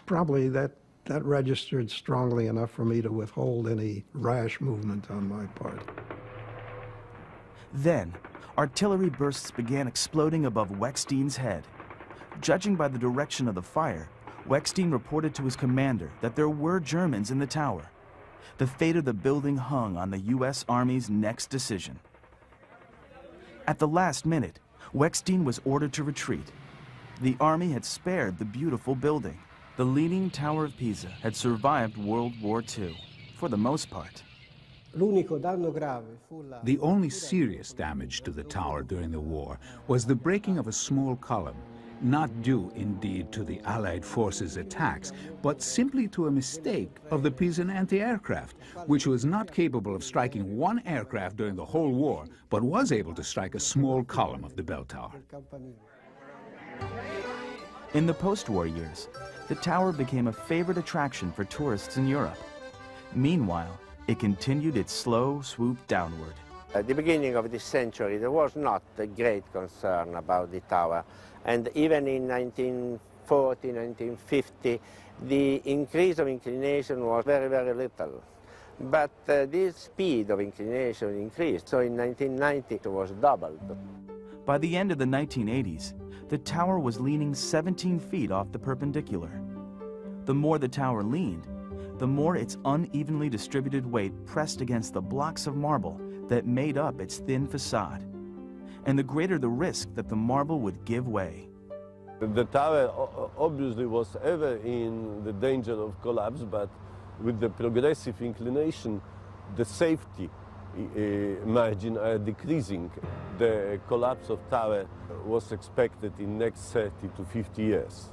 Probably that registered strongly enough for me to withhold any rash movement on my part. Then, artillery bursts began exploding above Weckstein's head. Judging by the direction of the fire, Weckstein reported to his commander that there were Germans in the tower. The fate of the building hung on the U.S. Army's next decision. At the last minute, Weckstein was ordered to retreat. The Army had spared the beautiful building. The Leaning Tower of Pisa had survived World War II, for the most part. The only serious damage to the tower during the war was the breaking of a small column, not due indeed to the Allied forces' attacks, but simply to a mistake of the Pisan anti-aircraft, which was not capable of striking one aircraft during the whole war, but was able to strike a small column of the bell tower. In the post-war years, the tower became a favorite attraction for tourists in Europe. Meanwhile, it continued its slow swoop downward. At the beginning of this century, there was not a great concern about the tower. And even in 1940, 1950, the increase of inclination was very, very little. But this speed of inclination increased. So in 1990, it was doubled. By the end of the 1980s, the tower was leaning 17 feet off the perpendicular. The more the tower leaned, the more its unevenly distributed weight pressed against the blocks of marble that made up its thin facade, and the greater the risk that the marble would give way. The tower obviously was ever in the danger of collapse, but with the progressive inclination, the safety margin are decreasing. The collapse of tower was expected in next 30 to 50 years.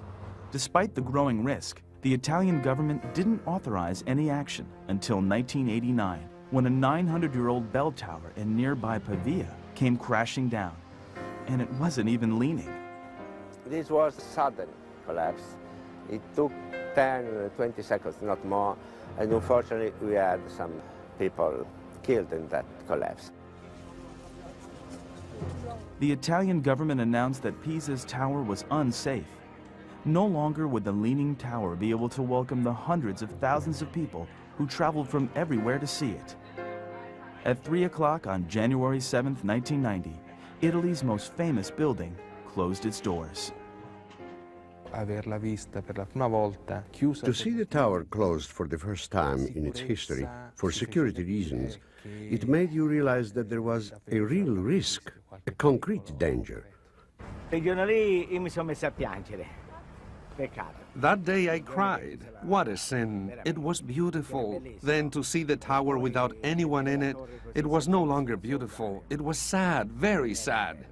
Despite the growing risk, the Italian government didn't authorize any action until 1989, when a 900-year-old bell tower in nearby Pavia came crashing down, and it wasn't even leaning. This was a sudden collapse. It took 10, 20 seconds, not more, and unfortunately we had some people killed in that collapse. The Italian government announced that Pisa's tower was unsafe. No longer would the Leaning Tower be able to welcome the hundreds of thousands of people who traveled from everywhere to see it. At 3 o'clock on January 7, 1990, Italy's most famous building closed its doors. To see the tower closed for the first time in its history for security reasons, it made you realize that there was a real risk, a concrete danger. That day I cried. What a sin. It was beautiful. Then to see the tower without anyone in it, it was no longer beautiful. It was sad, very sad.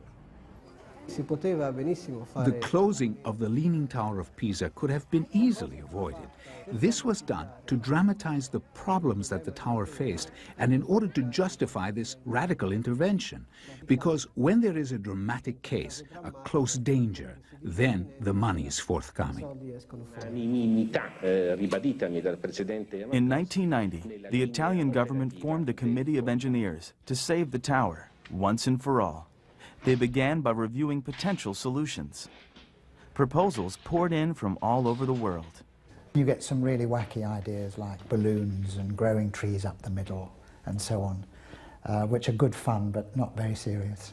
The closing of the Leaning Tower of Pisa could have been easily avoided. This was done to dramatize the problems that the tower faced and in order to justify this radical intervention. Because when there is a dramatic case, a close danger, then the money is forthcoming. In 1990, the Italian government formed a committee of engineers to save the tower once and for all. They began by reviewing potential solutions. Proposals poured in from all over the world. You get some really wacky ideas like balloons and growing trees up the middle and so on, which are good fun but not very serious.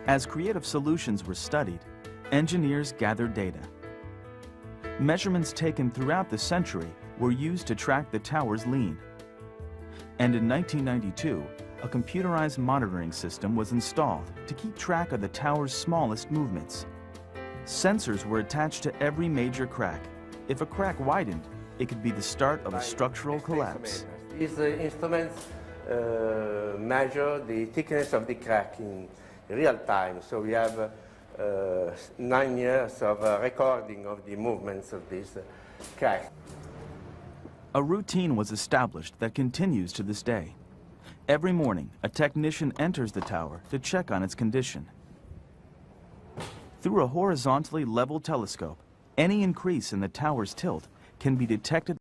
As creative solutions were studied, engineers gathered data. Measurements taken throughout the century were used to track the tower's lean. And in 1992, a computerized monitoring system was installed to keep track of the tower's smallest movements. Sensors were attached to every major crack. If a crack widened, it could be the start of a structural collapse. These instruments measure the thickness of the crack in real time, so we have 9 years of recording of the movements of this crack. A routine was established that continues to this day. Every morning, a technician enters the tower to check on its condition. Through a horizontally level telescope, any increase in the tower's tilt can be detected